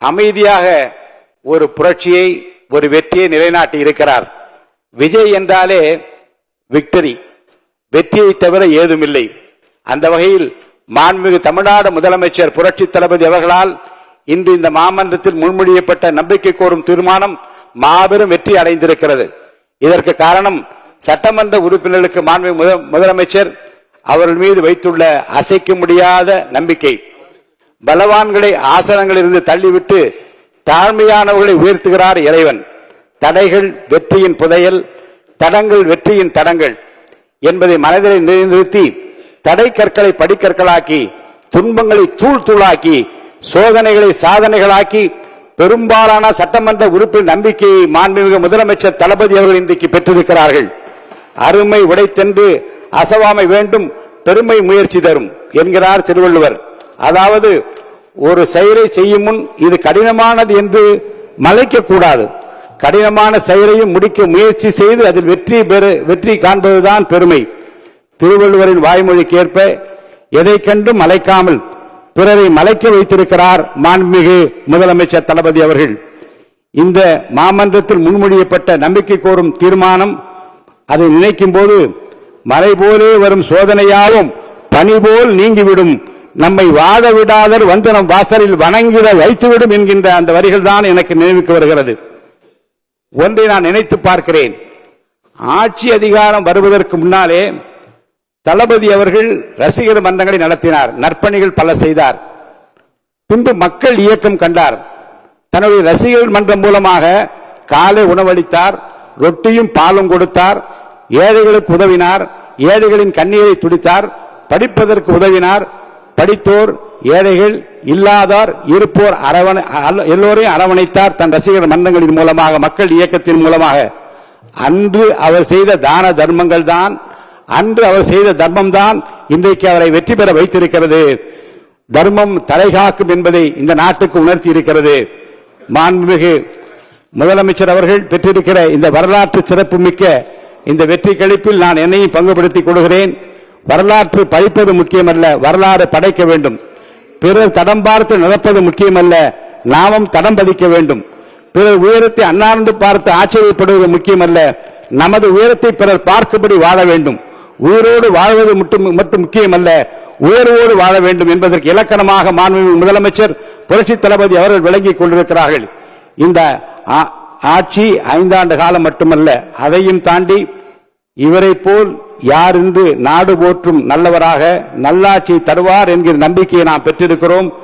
அமைதியாக ஒரு புரட்சியை, ஒரு வெற்றியை நிலைநாட்டி இருக்கிறார். விஜய் என்றாலே விக்டரி, வெற்றியை தவிர ஏதுமில்லை. அந்த வகையில் மாண்புமிகு தமிழ்நாடு முதலமைச்சர் புரட்சி தளபதி அவர்களால் இன்று இந்த மாமன்றத்தில் முன்மொழியப்பட்ட நம்பிக்கை கோரும் தீர்மானம் மாபெரும் வெற்றி அடைந்திருக்கிறது. இதற்கு காரணம் சட்டமன்ற உறுப்பினர்களுக்கு மாண்புமிகு முதலமைச்சர் அவர்கள் மீது வைத்துள்ள அசைக்க முடியாத நம்பிக்கை. பலவான்களை ஆசனங்களிலிருந்து தள்ளிவிட்டு தாழ்மையானவர்களை உயர்த்துகிறார் இறைவன். தடைகள் வெற்றியின் புதையல், தடங்கள் வெற்றியின் தடங்கள் என்பதை மனதில் நிறுத்தி தடை கற்களை படிக்கற்களாக்கி, துன்பங்களை தூள் தூளாக்கி, சோதனைகளை சாதனைகளாக்கி பெரும்பாலான சட்டமன்ற உறுப்பினர் நம்பிக்கையை மாண்புமிகு முதலமைச்சர் தளபதி அவர்கள் இன்றைக்கு பெற்றிருக்கிறார்கள். அருமை உடைத்தென்று அசவாமை வேண்டும், பெருமை முயற்சி தரும் என்கிறார் திருவள்ளுவர். அதாவது ஒரு செயலை செய்யும் முன் இது கடினமானது என்று மலைக்க கூடாது. கடினமான செயலையும் முடிக்க முயற்சி செய்து அதில் வெற்றி காண்பதுதான் பெருமை. திருவள்ளுவரின் வாய்மொழிக்கு ஏற்ப எதை கண்டும் மலைக்காமல் பிறரை மலைக்க வைத்திருக்கிறார் மாண்புமிகு முதலமைச்சர் தளபதி அவர்கள். இந்த மாமன்றத்தில் முன்மொழியப்பட்ட நம்பிக்கை கோரும் தீர்மானம், அதை நினைக்கும் போது மலை போலே வரும் சோதனையாவும் பனி போல் நீங்கிவிடும், நம்மை வாழ விடாதர் வந்து நம் வாசலில் வணங்கிட வைத்துவிடும் என்கின்ற அந்த வரிகள் தான் எனக்கு நினைவுக்கு வருகிறது. ஒன்றை நான் நினைத்து பார்க்கிறேன். ஆட்சி அதிகாரம் வருவதற்கு முன்னாலே தளபதி அவர்கள் ரசிகர் மன்றங்களை நடத்தினார், நற்பணிகள் பல செய்தார். பின்பு மக்கள் இயக்கம் கண்டார். தன்னுடைய ரசிகர் மன்றம் மூலமாக காலை உணவளித்தார், ரொட்டியும் பாலும் கொடுத்தார், ஏழைகளுக்கு உதவினார், ஏழைகளின் கண்ணீரை துடித்தார், படிப்பதற்கு உதவினார். படித்தோர், ஏழைகள், இல்லாதார், இருப்போர் எல்லோரையும் அரவணைத்தார் தன் ரசிகர் மன்றங்களின் மூலமாக, மக்கள் இயக்கத்தின் மூலமாக. அன்று அவர் செய்த தான தர்மங்கள் தான், அன்று அவர் செய்த தர்மம் தான் இன்றைக்கு அவரை வெற்றி பெற வைத்திருக்கிறது. தர்மம் தலைகாக்கும் என்பதை இந்த நாட்டுக்கு உணர்த்தி இருக்கிறது. மாண்புமிகு முதலமைச்சர் அவர்கள் பெற்றிருக்கிற இந்த வரலாற்று சிறப்பு மிக்க இந்த வெற்றி கழிப்பில் நான் என்னையும் பங்குபடுத்திக் கொள்கிறேன். வரலாற்று படிப்பது முக்கியமல்ல, வரலாறு படைக்க வேண்டும். பிறர் தடம் பார்த்து நடப்பது முக்கியமல்ல, நாமும் தடம் பதிக்க வேண்டும். பிறர் உயரத்தை அண்ணாந்து பார்த்து ஆச்சரியப்படுவது முக்கியமல்ல, நமது உயரத்தை பிறர் பார்க்கும்படி வாழ வேண்டும். உயிரோடு வாழ்வது மட்டும் முக்கியமல்ல, உயர்வோடு வாழ வேண்டும் என்பதற்கு இலக்கணமாக மாண்புமிகு முதலமைச்சர் புரட்சி தளபதி அவர்கள் விளங்கிக் கொண்டிருக்கிறார்கள். இந்த ஆட்சி 5 ஆண்டு காலம் மட்டுமல்ல, அதையும் தாண்டி இவரை போல் யார் என்று நாடு போற்றும் நல்லவராக நல்லாட்சியை தருவார் என்கிற நம்பிக்கையை நாம் பெற்றிருக்கிறோம்.